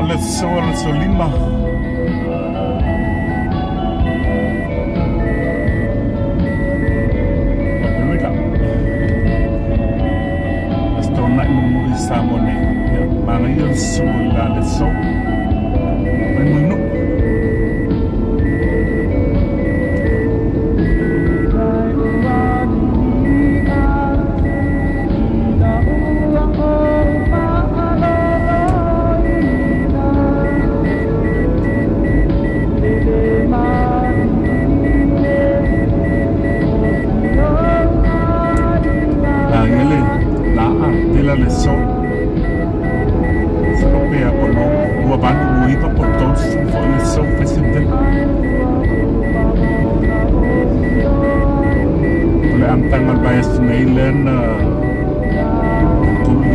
Oleh soal solima. Astronauta memuri samone ya mangil soal leso. Mulinuu. Leso Europea por lo abano muiva por todos for leso festival oleh antang malbayas nailan tuli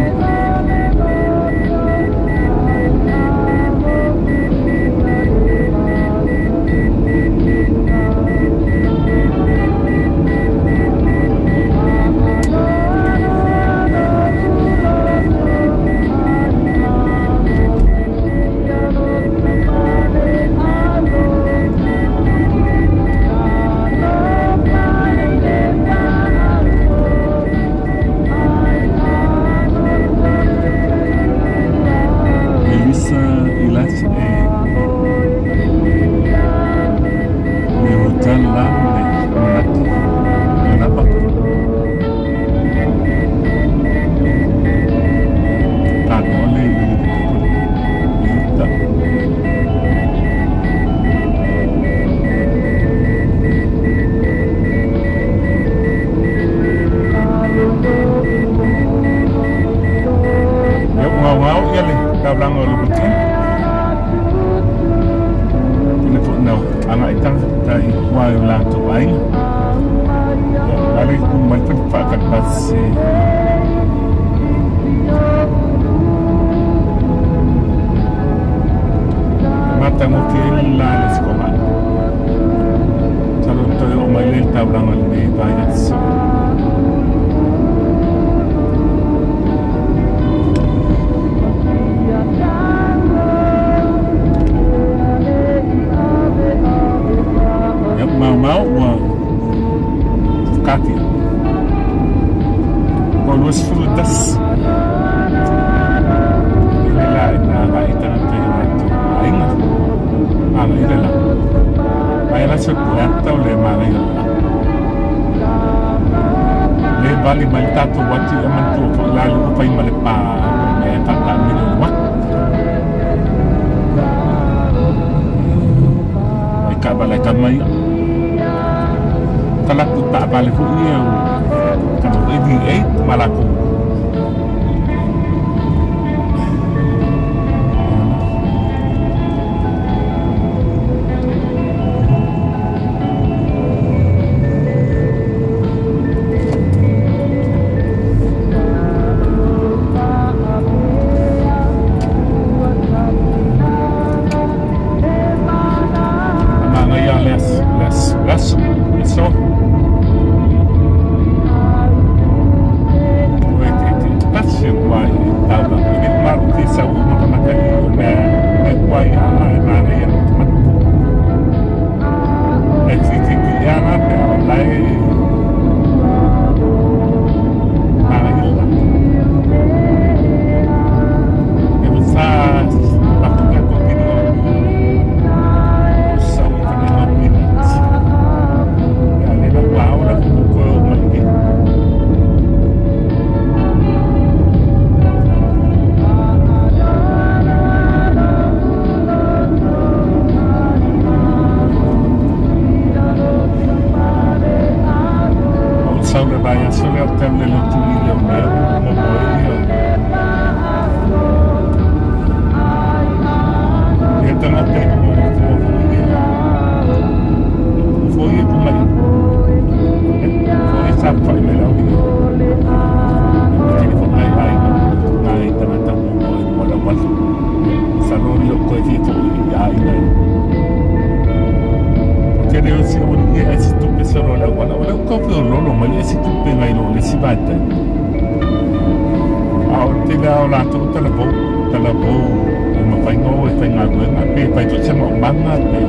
mà phải ngồi phải ngồi với ngã bê phải tụi xem mộng bắn ngã bê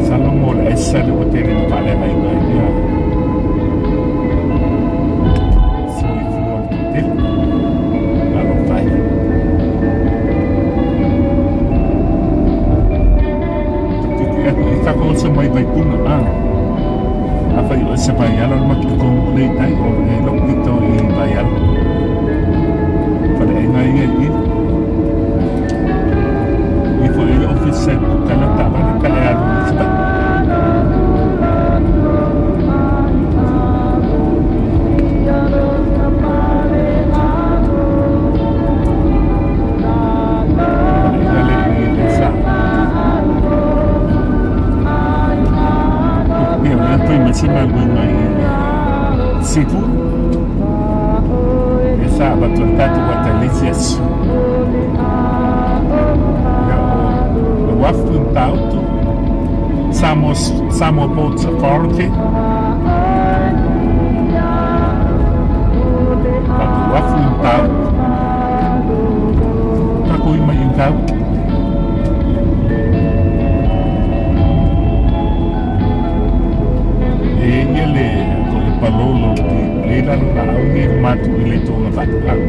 sao nó ngồi lại xe được có thể đến phải lại này người nha xui phù tiếp là nó phải kita ko sa may Vaipuna apa yung sa Vaiala mag-complete ay o ilok dito yung Vaiala pada ngayon ito yung officer kalata ba na kaya sa maksimal mengenai seafood. Esa batultatu wa delicious. Ya, wafu Matautu. Samo boat authority. Wafu Matautu. Aku ima ingkau. Ele ko palolo di lelan na ni matu ile to na batang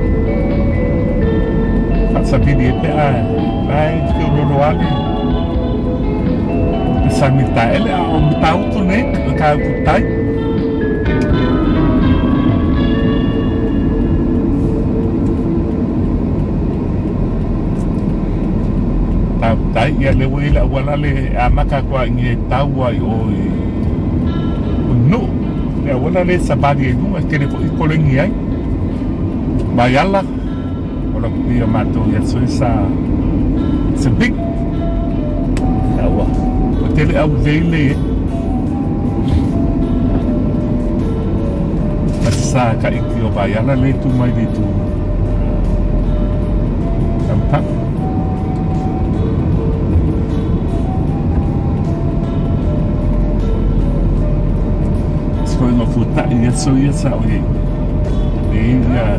at sabi di pe ai ko lo ali sa mita ele o Matautu ne ka kutai tai ya le wila wala le amaka kwa nge tawa o no, ya wala le sabadi no es que le ponen ahí. Vaiala, wala dia mato ya suisa sebik. Ya wa, hotel au dele. Masa ka ikio Vaiala le tu mai di tu. Tampak. Nga futa iya so iya sa oye iya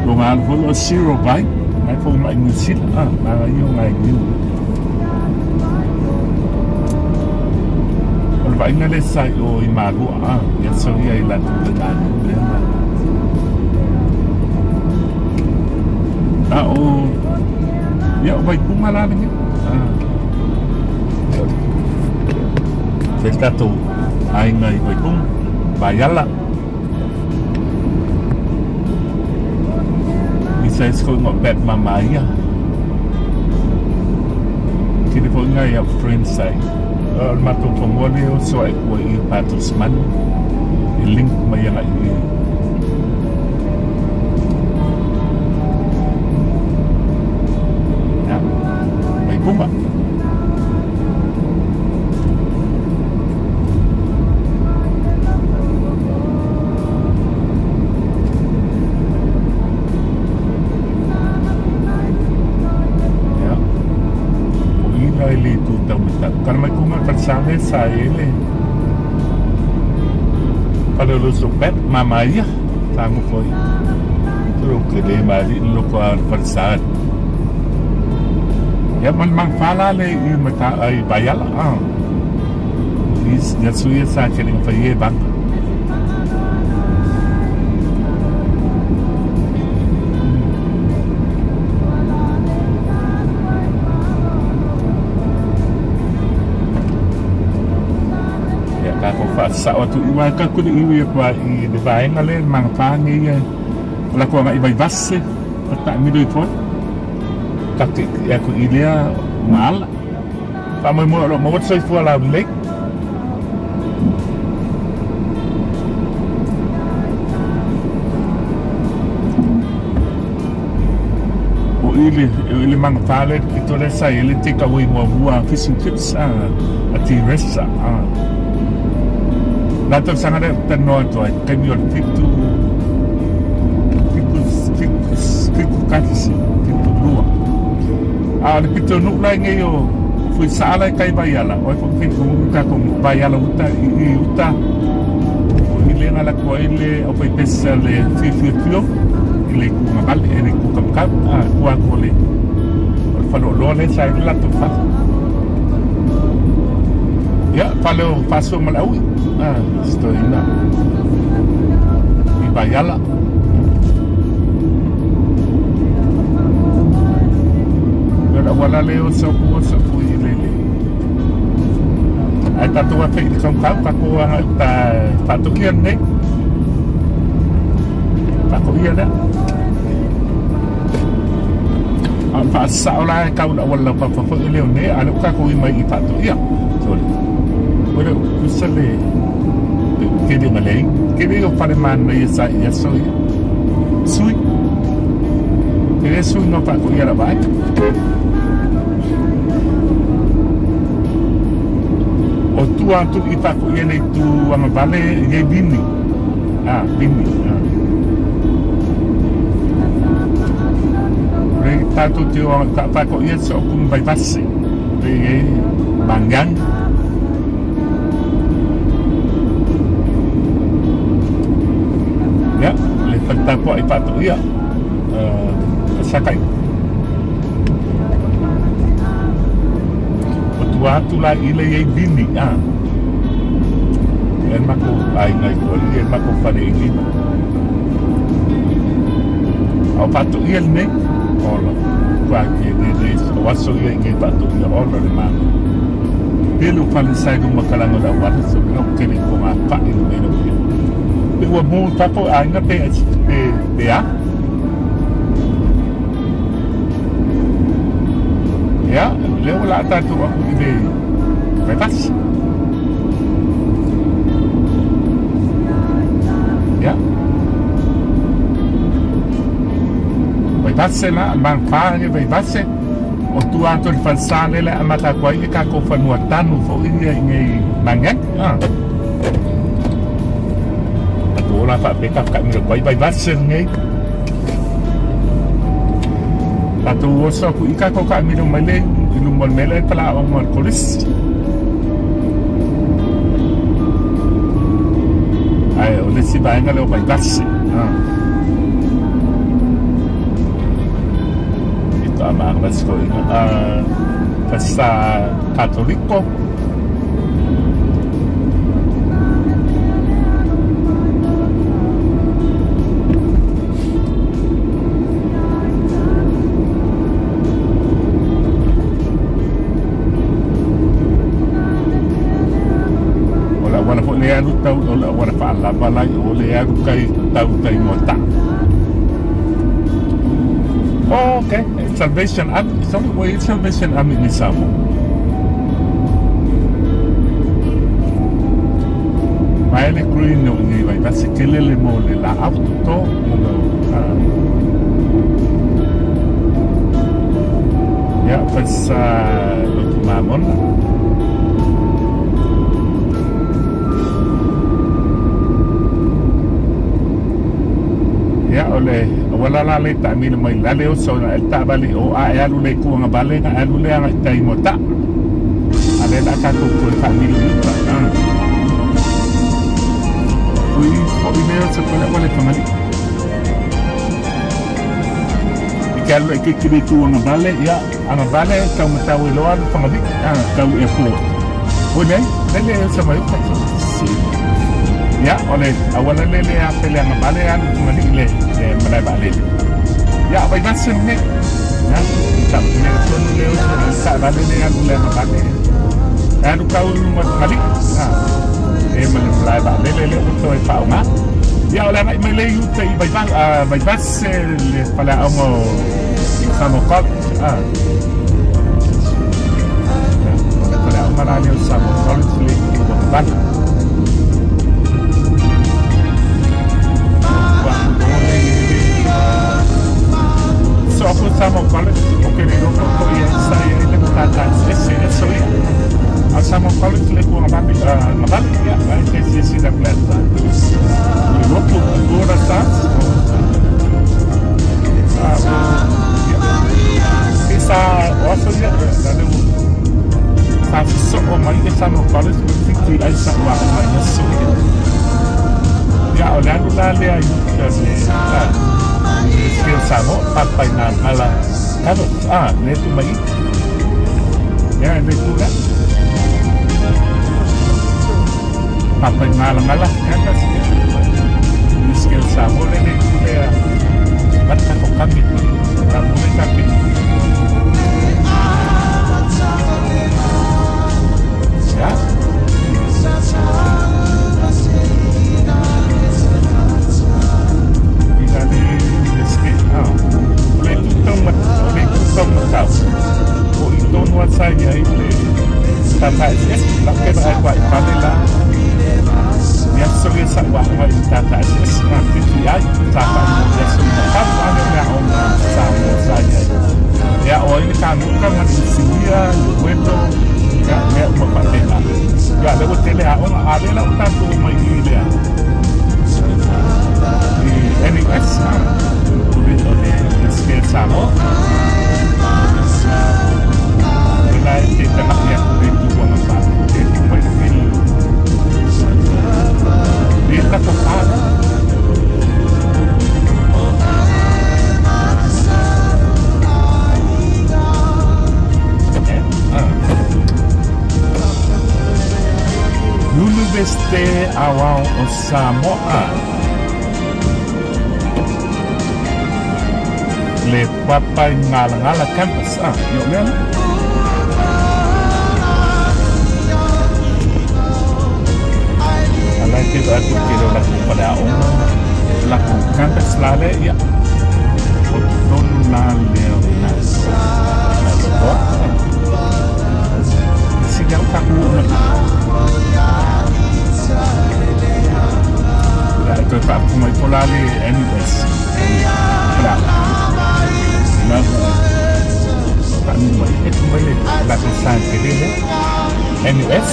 lungan full of zero bike may po mainusil mga yung ngayon wala ba nga lesay o imago iya so iya ilan tulan o iya o Vaipuna lang yun Felta to ay ngay Vaipuna Vaiala bisa sekolah ngopet mamaya kini pun ngay ya friend say matu pengwali so ay kuwi patusman link mayang ay ya Vaipuna karena may kumal pagsama sa ele kalau lu supet mamaya tamu foi terus kede mali lu ko parsad ya man fala le i mata ay Vaiala is ya suya sa kening faye bang sa waktu iwa ka ku iwi kwa I de bae ngale mang pa ni la ko ngai Vaivase tak mi do foi ka ki ya ku ilia mal pa mo mo so fu la lek o ili mang pa le ito le sa ili tika wi mo bua fishing trips ati resa Lato sangat ternoa tu, kami orang itu kasi, itu luar. Kita nuk lagi yo, fui salah kai Vaiala, oi pun kita kung Vaiala uta, Ilena la ko ile, o pai pesa le fifio, le ku ngabale e ku kam kuwa ko le falo lo le sai la to fa ya palo paso malawi estoy na i Vaiala la wala le o so i le ai tatu wa fei kam ka ko ta Faatoia ne ta ko ia da fa sa ola ka wala fa le ne ala ka ko i mai i Faatoia so wala kusale ke de malei ke de o pare man ia sa ia sui ele sui no pa ko ia la vai o tu atu i Faatoia nei tu ama vale e bini bini re tatu te o Faatoia so kum Vaivase re Maagiagi ya le falta po i Faatoia sakai tu la ile e bini el mako ai nai ko el mako fare i au Faatoia ne ola kwa ke de so waso ye nge Faatoia ola le ma pelo fale sai do makalanga da wa so no ke ni ko ma pa i no no pe wa mo tapo ai na pe ya leo la tatu aku ide Vaivase ya Vaivase la manfa e Vaivase o tu anto il falsane la amata kwa i ka ko fanua tanu fo i ngai Maagiagi atu la fa pe ka mi ko i Vaivase ngai atu oso ku i ka ko ka mi no mele i no mele pala o mo kolis ai o le si vai ngale o Vaivase ito ama ang let's go sa Katoliko le anu tau ola ora fa la bala o le anu kai tau tai mota okay Salvation Army it's only way Salvation Army ni samo mai le green no ni vai Vaivase kelele mo le la auto to ya fasa lo mamon ya ole wala la le ta mi mai la le o so na el ta bali o a ya lu le ku nga bale nga alu le nga tai mota ale la ka ko ko ta mi lu ta ui o i me so ko le wala famali ikalo e ke ku nga bale ya nga bale ka mo ta lo al famali ka e ko o ne le so mai ka ya ole awala le a pele nga bale ya famali le malai bale ya Vaivase ne ya ta me to le o sa bale le ya le nga bale ya du ka u mo famali malai bale le o to e pa nga ya ole mai le yu te Vaivase le pala o samo kop pala o malai o samo kop le ko bale so ako samo college okay no ko ya sai le tata ese eso ya asamo college le ko ngabali ya ai si da plata no ko agora tá esa oso ya dale sa so o mai asamo college que ai sa wa mai so ya olhando lá le aí skill samo papai na ala karo le tu mai ya le tu la papai ngala kata skill samo le tu ya basta ko kami na muli kami ya Matautu itu nuat saya itu tata es tak kena buat panela dia sulit buat buat tata es nanti dia tata dia sulit apa yang orang sama saya ya orang ini kamu kan masih sia window ya panela ya lewat tele orang ada lah tanpa mai dia NUS skill sama nilai kita nak yang itu buang apa itu mungkin dia tak tahu University awal Samoa le papai ngala campus yuk lihat alai kita tu kira laku pada orang laku campus lale ya untuk lale nas betul sidang kaku ya itu tak cuma polale NUS kami kembali lakukan kedua NUS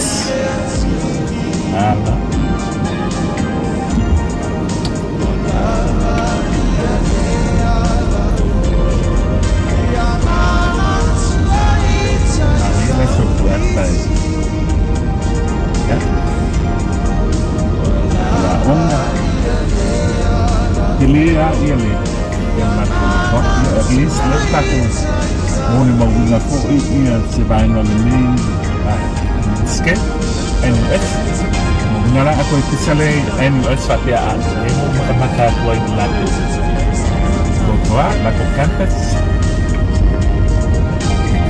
at least let's talk morning moving up for surviving on the main skate NUS ngala ako isale NUS Faatoia mo makamakakuha yung lato Motootua lato campus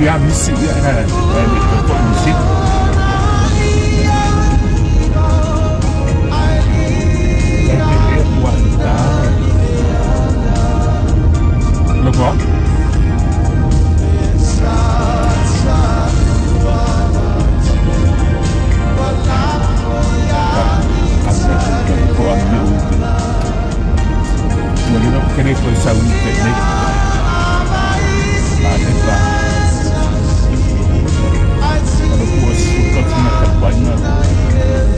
kaya misi yan ito misi Look kene ko sa un teknik ada ba kalau bos ko na kabanya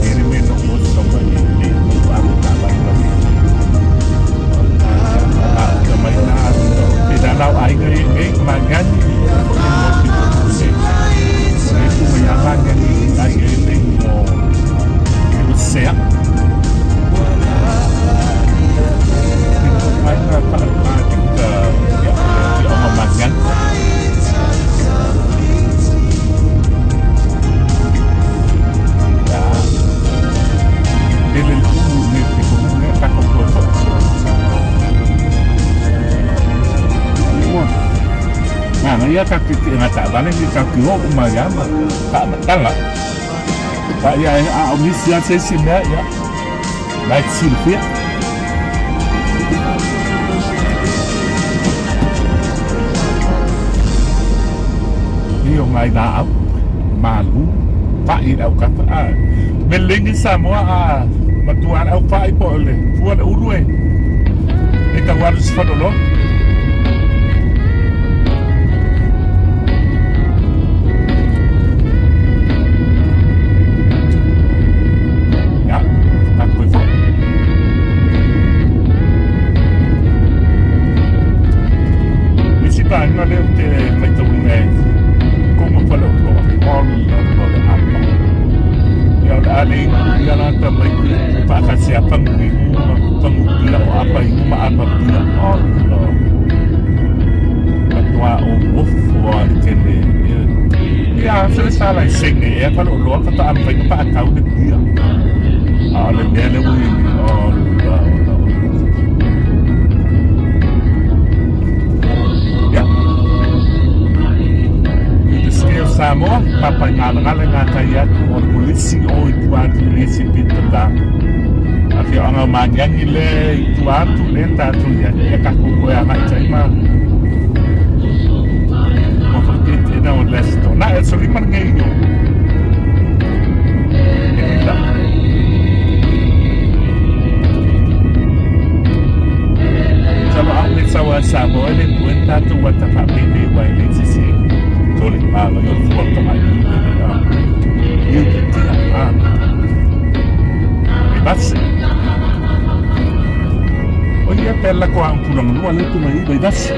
ini meno mo sama ini baru taban lagi kamay na tidak tahu ay magan itu mayaman yang ay ini mo siap mana juga ya diomongkan ya dari dulu nih punya takut kotor nah ya kaki ngata balik di kaki wo mayama tak betul lah pak ya omisia sesimnya ya like Sylvia yung ay naap malu pain au kata melingi Samoa matuan au pai pole fuan urue ita warus fadolo ya tak boleh misi bang ada te metode como falou all the apa ya aling ya nanti mereka pakai siapa pengundi apa ini apa dia Allah wa o wa kele ya se sala singe e pa lo ka ta am pa ka u de dia le le wi Samoa, papa ngala ngata o polisi o ituatu polisi pitanda. Afi anga Maagiagi le ituatu le tatu ya kakuko ya ngaitaima. Mo fakite na o lesto. Na e soliman ngeyo. Ela. Sama ang sawa Samoa le kuenta tu wata papini wa le sisi. Tole malo yo fuoco mai io ti amo Vaivase oye bella qua un pulang lu ale tu mai Vaivase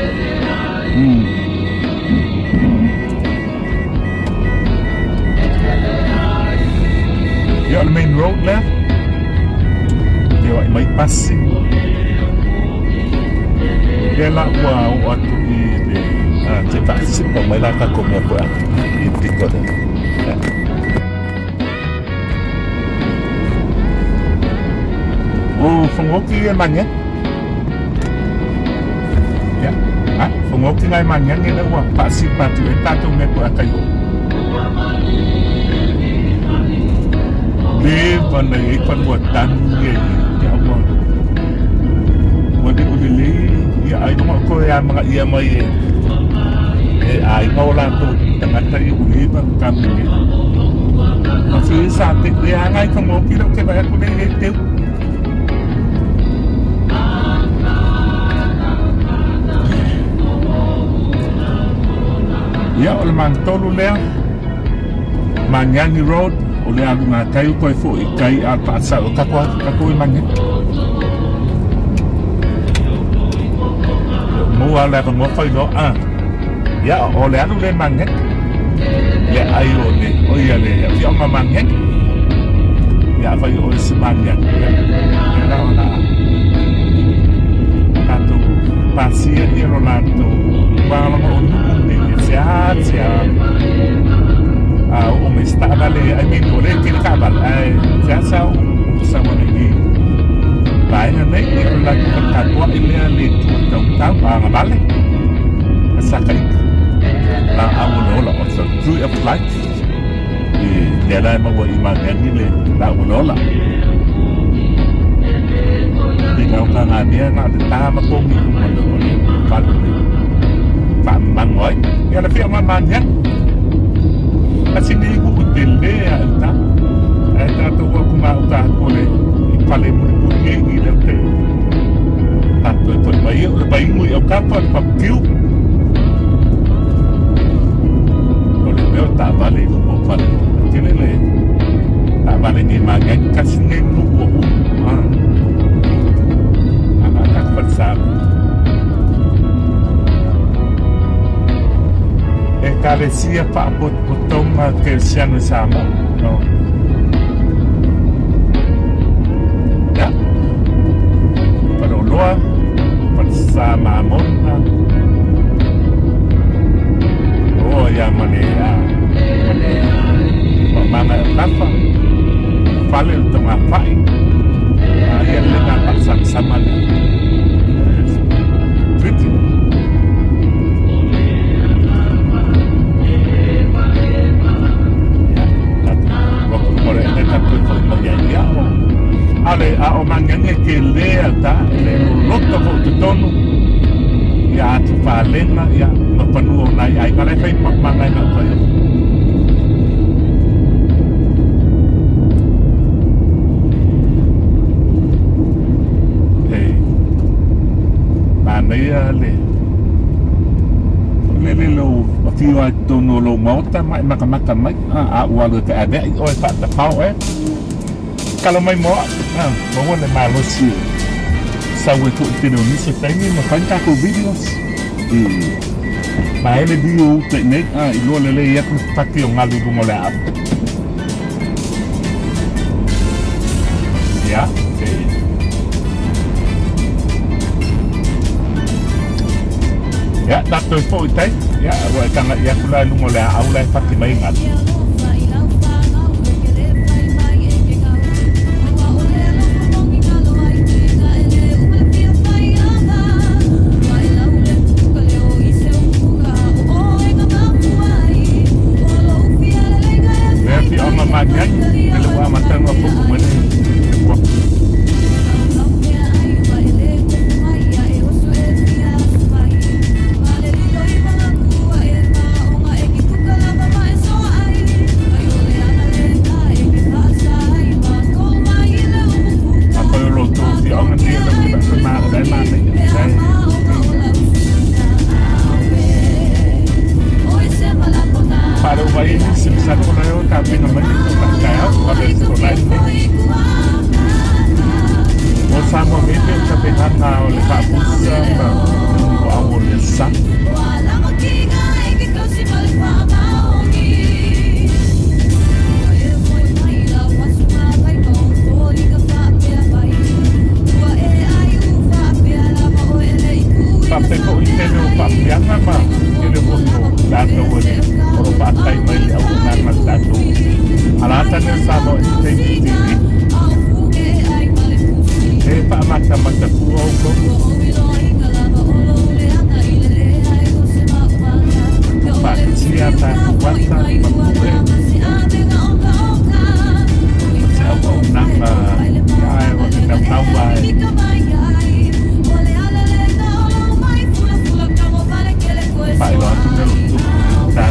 yo al main road left yo mai passi dela wa tu de c'est facile pour moi là comme quoi il picote oh fongoki manya ya fongoki ngai manya ni wa pasi patu etato me ko akayo le bana e kon wa tan ye ya mo wadi udele ya ai ko ya mga iya mai ai mau la tu tangata i uliba kami masih sate dia ngai ko mo kilo ke ba ko le te ya ol mantolu le Maagiagi road o le alu nga kai ko fo i kai a pasa o ka ko i mangi mo ala ko mo fai no ya oleh anu le manget le ayo le o ya le ya ma manget ya fa yo semangat ya la ona tanto pasia di Rolando para mo unde sia o me stava le ai mi ole che cabal ai ya sa mo ni bai na ne la ko ta ko ile le tu ta ba vale sakai la awulola also true of life dia la mau Maagiagi le la awulola tinggal kan dia nak ditama komi kalau pamang oi ya la firma Maagiagi masih di ku tele ya ta tu ku mau ta ko le pale mu ni le te ta tu bai mu yo ka pa kiu eu tak balik rumah balik kira-kira tak balik di Maagiagi kasih ngengu anak-anak bersama carecia pak potong kelsian bersama no ya pada luar bersama Mona oh ya mana mana apa paling tengah pai yang dengan paksa sama tricky ya waktu mereka takut menyanyi ada Maagiagi que lea ta le loto ko tono ya tu palenga ya mapanuo na ai kale fai mangai na ko le lo fiu ai tono lo mota mai maka mai wala ka ada oi fa ta pau kalau mai mo mo le malo si sawe tu tino ni se tengi ma fanka ko videos ba ele dio teknik ilo le ya ku pati o ngalu ko mola ya Ya, dato po itay. Ya, wa kanga ya kula lungola aula pati maingat. Berarti orang Maagiagi kalau amatan apa kemana? Para o país se sabe con el cambio no me está para esto lain o samo mete o pegar na o le papusa o amor essa pape ko intendo papianga ma ele bono dato wala oro patay mai au na dato alata ne sabo intendo pa mata puo ko pa sia ta kuata mapuwe sa ko nanga ai wa na tawa pa lo atu tu ta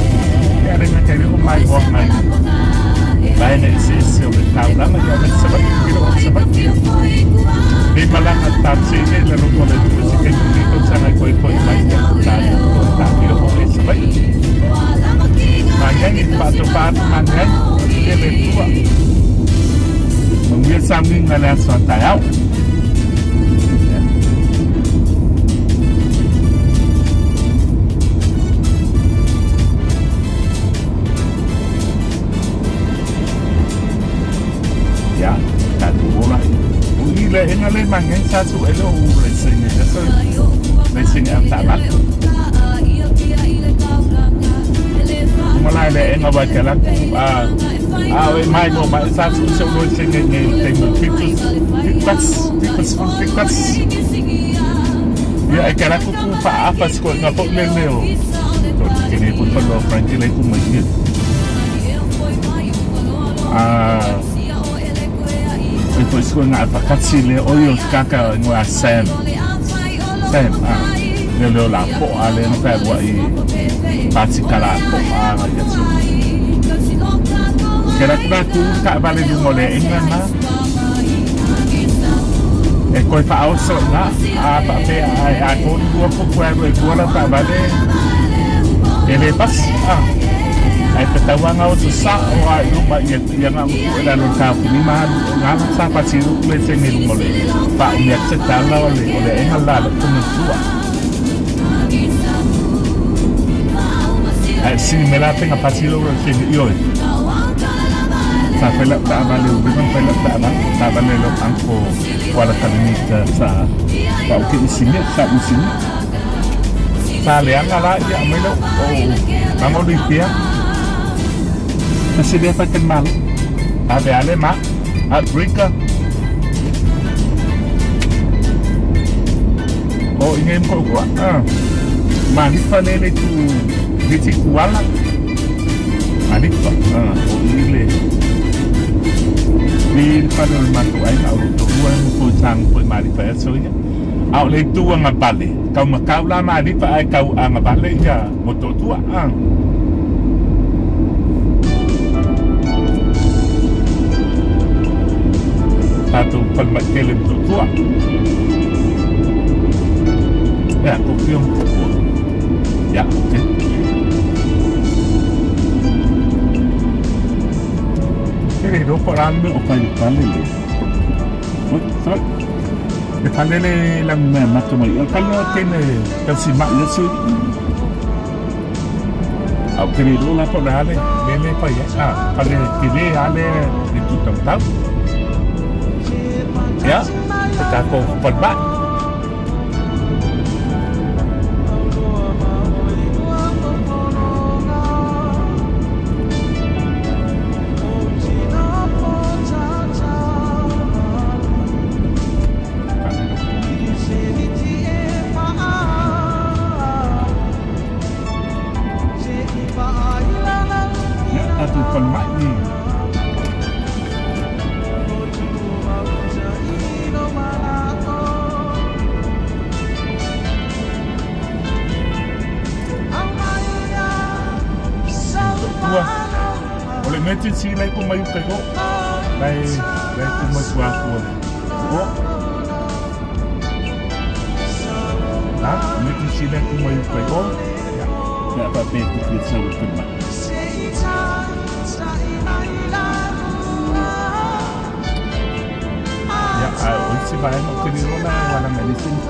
ya dengan kali ko mai wa mai lain isi o taula ma ya sebab kilo sebab di malang atas sini lalu kalau itu sikit itu sangat koi mai ya ta kilo ko sebab Maagiagi pato-pato Maagiagi ele tua mungkin sambil ngeliat sontayau ya satu bola ile engale mangen satu elo racing eso racing ang tabat mulai le enga bakala mai no mai satu so racing ni temu pipas ya ekala ku fa afas ko ngapok leo kini pun perlu franchise ku mungkin itu sekolah apa kacile oyos kakak ngua sem lelo lapo ale no pego aí pati calapo ya so kira tu tak vale du mole engana e coi fa oso na apa pe a con dua pouco dua la tak vale ele pas ay katawan nga sa sa o ay lupa yang ang lalo ka pinima nga sa pasiru le senil mole pa umiyak sa tala ole ay halal kumusua ay sinimelape nga pasiru le senil yoy sa pelak ta vale ubang pelak ta vale lo angko wala kalimita sa pa ukiisini sa usini sa leang ala ya melo o ang olipia masih dia pakai mal, ada ale mak, Afrika. Oh ingin kau kuat, manifa lele tu di Kuala, manifa, oh ini di pada mantu aina orang tua pusang pun manifa soalnya, awal itu orang balik, kau makau lama manifa kau ang balik ya Motootua. Satu pelmakelim tua ya kopium ya oke ini doko ramai okai palele so palele lang matumai kalau kene tersimak yesu au kene do la podale bene pa ya palele kene ale itu tahu ya kita ko padba meeting si lai ko mai ka ko. Lai ko mai kwa ko. Ko. Nah, meeting si lai ko mai ka ko. Ya pa pe ko sa ko ma. Ya, si ba no ko ni na wala medicine.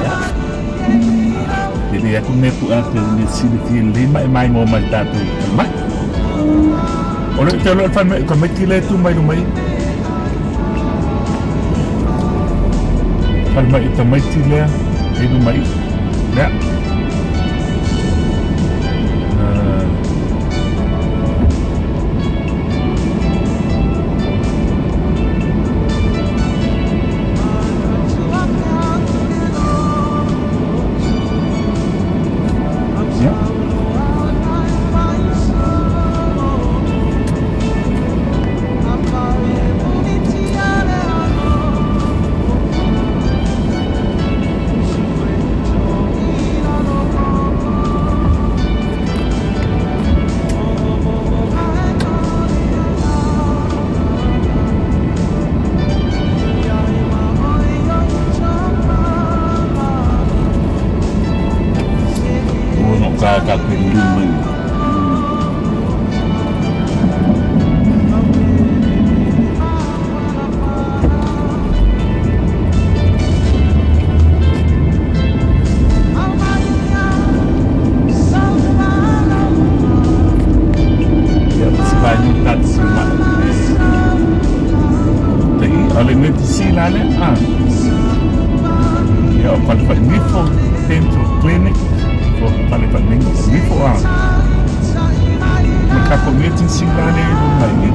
Ya. Jadi aku nepu ada di sini lima mai mau Matautu mai. Oleh kalau fan mai kami kile tu mai rumai. Fan mai itu mai kile itu mai. Ya. Kakak pelindung. Ya sebanyak tak semua. Tapi oleh medisi lalu ya kalau ni for dental clinic. Paling minggu befo maka meeting singgale rumah ini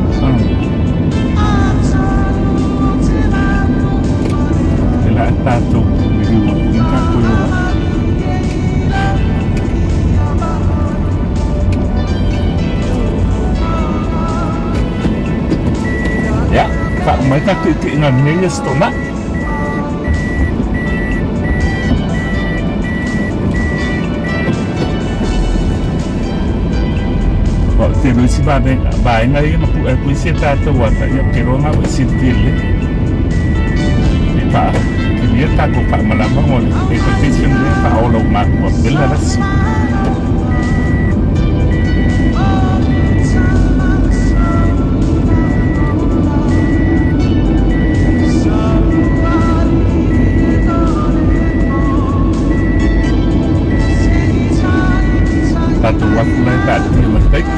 ela tato video maka ko ya pak mereka keinginan ni stoma. Terus si bagai ngai mapu puisi tato wata ya kerona wisi tile. Pak dia tak ko pak malambang oleh petition dia pak olau mak belas. Tato waktu lain tak ada mistake.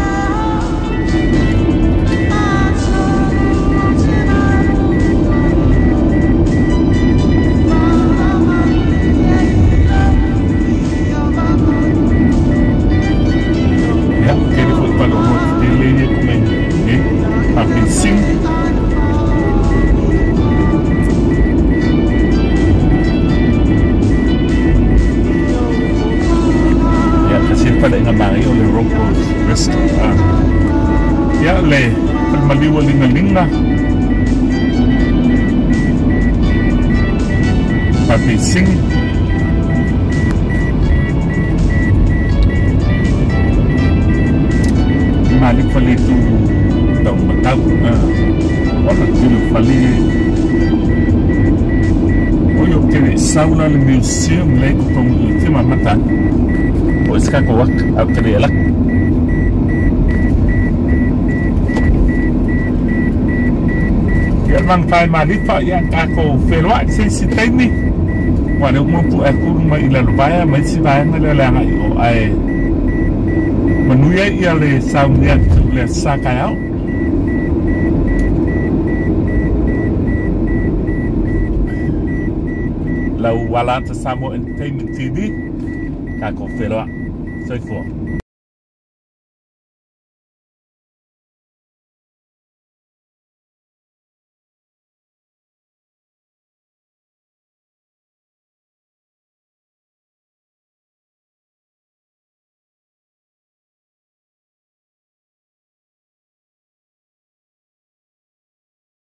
Pada dengan mari oleh Rocco's Restaurant. Ya le, maliwa lingalinga. Papi sing. Malik fali tu tau Matautu. Orang tu fali. Oyo kene sauna le museum le ko itu mata. Sekarang kau aku kerja lah. Yang kai mali pak yang aku felwa sensitif ni. Walau mampu aku rumah ilah lupaya masih banyak lelang ayo ay. Menuya ia le saumnya le sakayau. Lau wala tersamo entertainment TV. Aku felwa. 最后。